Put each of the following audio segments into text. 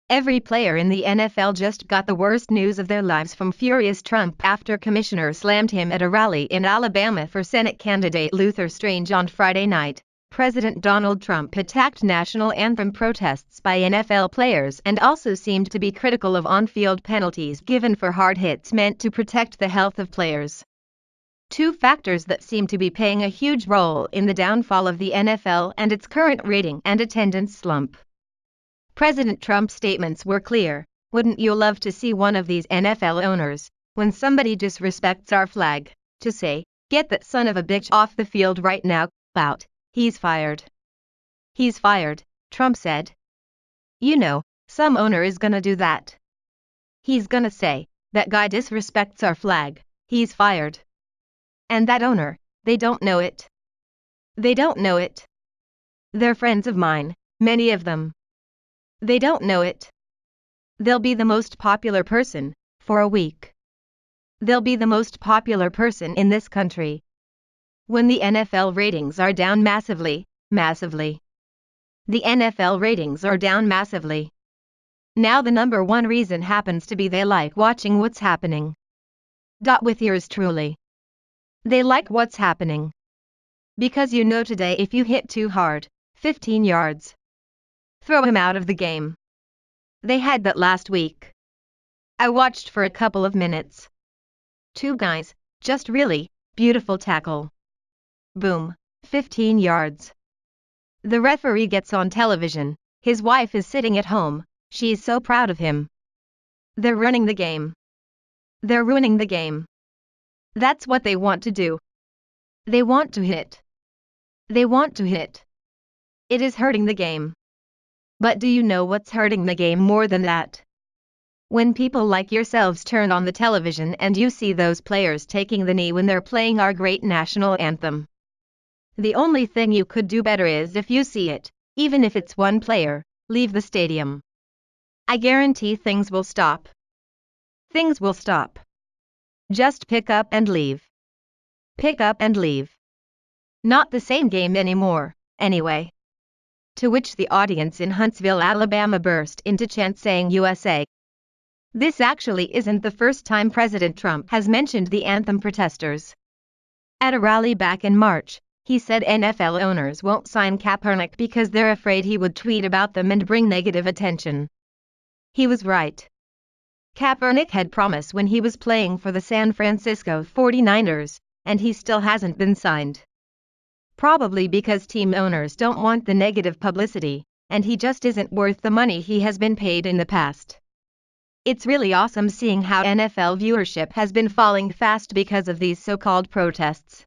Every player in the NFL just got the worst news of their lives from furious Trump after Commissioner slammed him at a rally in Alabama for Senate candidate Luther Strange on Friday night. President Donald Trump attacked national anthem protests by NFL players and also seemed to be critical of on-field penalties given for hard hits meant to protect the health of players. Two factors that seem to be playing a huge role in the downfall of the NFL and its current rating and attendance slump. President Trump's statements were clear. Wouldn't you love to see one of these NFL owners, when somebody disrespects our flag, to say, "Get that son of a bitch off the field right now, out. He's fired." "He's fired," Trump said. "You know, some owner is gonna do that. He's gonna say, 'That guy disrespects our flag, he's fired.' And that owner, they don't know it. They don't know it. They're friends of mine, many of them. They don't know it. They'll be the most popular person, for a week. They'll be the most popular person in this country. When the NFL ratings are down massively. The NFL ratings are down massively. Now the number one reason happens to be they like watching what's happening. With yours truly. They like what's happening. Because you know today if you hit too hard, 15 yards. Throw him out of the game. They had that last week. I watched for a couple of minutes. Two guys, just really, beautiful tackle. Boom, 15 yards. The referee gets on television, his wife is sitting at home, she's so proud of him. They're running the game. They're ruining the game. That's what they want to do. They want to hit. They want to hit. It is hurting the game. But do you know what's hurting the game more than that? When people like yourselves turn on the television and you see those players taking the knee when they're playing our great national anthem. The only thing you could do better is if you see it, even if it's one player, leave the stadium. I guarantee things will stop. Things will stop. Just pick up and leave. Pick up and leave. Not the same game anymore, anyway. To which the audience in Huntsville, Alabama burst into chants saying USA. This actually isn't the first time President Trump has mentioned the anthem protesters. At a rally back in March, he said NFL owners won't sign Kaepernick because they're afraid he would tweet about them and bring negative attention. He was right. Kaepernick had promised when he was playing for the San Francisco 49ers, and he still hasn't been signed. Probably because team owners don't want the negative publicity, and he just isn't worth the money he has been paid in the past. It's really awesome seeing how NFL viewership has been falling fast because of these so-called protests.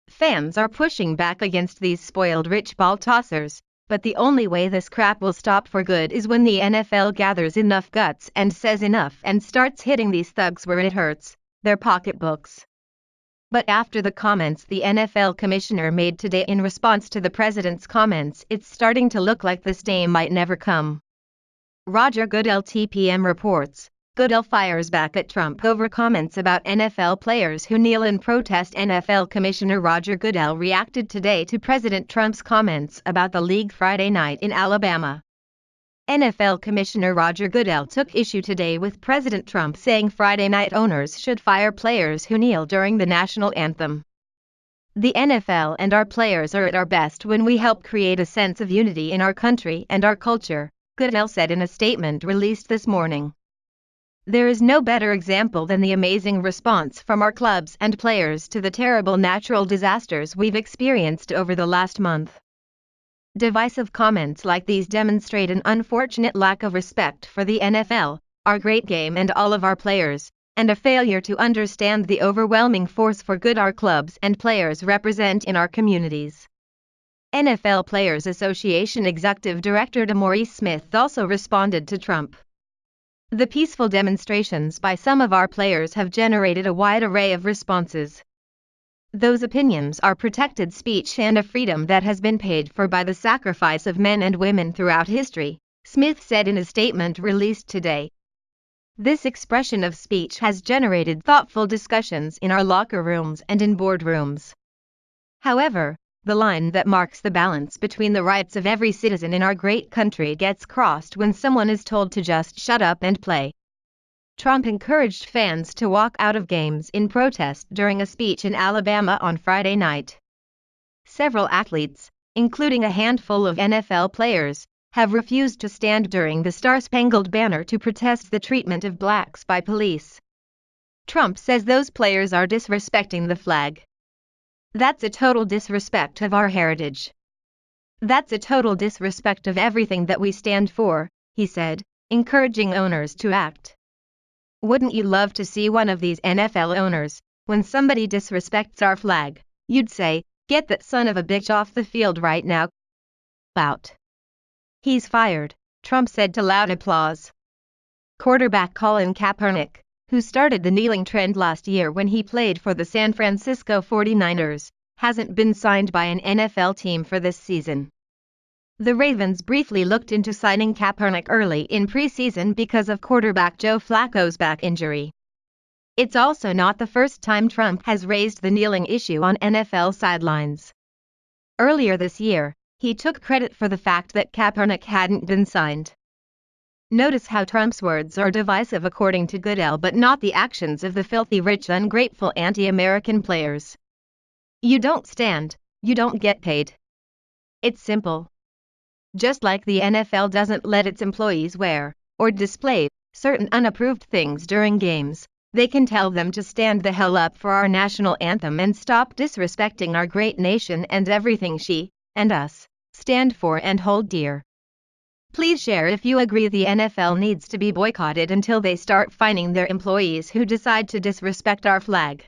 Fans are pushing back against these spoiled rich ball tossers, but the only way this crap will stop for good is when the NFL gathers enough guts and says enough and starts hitting these thugs where it hurts, their pocketbooks. But after the comments the NFL commissioner made today in response to the president's comments, it's starting to look like this day might never come. Roger Goodell TPM reports. Goodell fires back at Trump over comments about NFL players who kneel in protest. NFL Commissioner Roger Goodell reacted today to President Trump's comments about the league Friday night in Alabama. NFL Commissioner Roger Goodell took issue today with President Trump saying Friday night owners should fire players who kneel during the national anthem. The NFL and our players are at our best when we help create a sense of unity in our country and our culture, Goodell said in a statement released this morning. There is no better example than the amazing response from our clubs and players to the terrible natural disasters we've experienced over the last month. Divisive comments like these demonstrate an unfortunate lack of respect for the NFL, our great game and all of our players, and a failure to understand the overwhelming force for good our clubs and players represent in our communities. NFL Players Association Executive Director DeMaurice Smith also responded to Trump. The peaceful demonstrations by some of our players have generated a wide array of responses. Those opinions are protected speech and a freedom that has been paid for by the sacrifice of men and women throughout history, Smith said in a statement released today. This expression of speech has generated thoughtful discussions in our locker rooms and in boardrooms. However, The line that marks the balance between the rights of every citizen in our great country gets crossed when someone is told to just shut up and play. Trump encouraged fans to walk out of games in protest during a speech in Alabama on Friday night. Several athletes, including a handful of NFL players, have refused to stand during the Star-Spangled Banner to protest the treatment of blacks by police. Trump says those players are disrespecting the flag. That's a total disrespect of our heritage. That's a total disrespect of everything that we stand for, he said, encouraging owners to act. Wouldn't you love to see one of these NFL owners, when somebody disrespects our flag, you'd say, "Get that son of a bitch off the field right now." Out. He's fired, Trump said to loud applause. Quarterback Colin Kaepernick, who started the kneeling trend last year when he played for the San Francisco 49ers, hasn't been signed by an NFL team for this season. The Ravens briefly looked into signing Kaepernick early in preseason because of quarterback Joe Flacco's back injury. It's also not the first time Trump has raised the kneeling issue on NFL sidelines. Earlier this year, he took credit for the fact that Kaepernick hadn't been signed. Notice how Trump's words are divisive according to Goodell, but not the actions of the filthy rich ungrateful anti-American players. You don't stand, you don't get paid. It's simple. Just like the NFL doesn't let its employees wear or display certain unapproved things during games, they can tell them to stand the hell up for our national anthem and stop disrespecting our great nation and everything she, and us, stand for and hold dear. Please share if you agree the NFL needs to be boycotted until they start fining their employees who decide to disrespect our flag.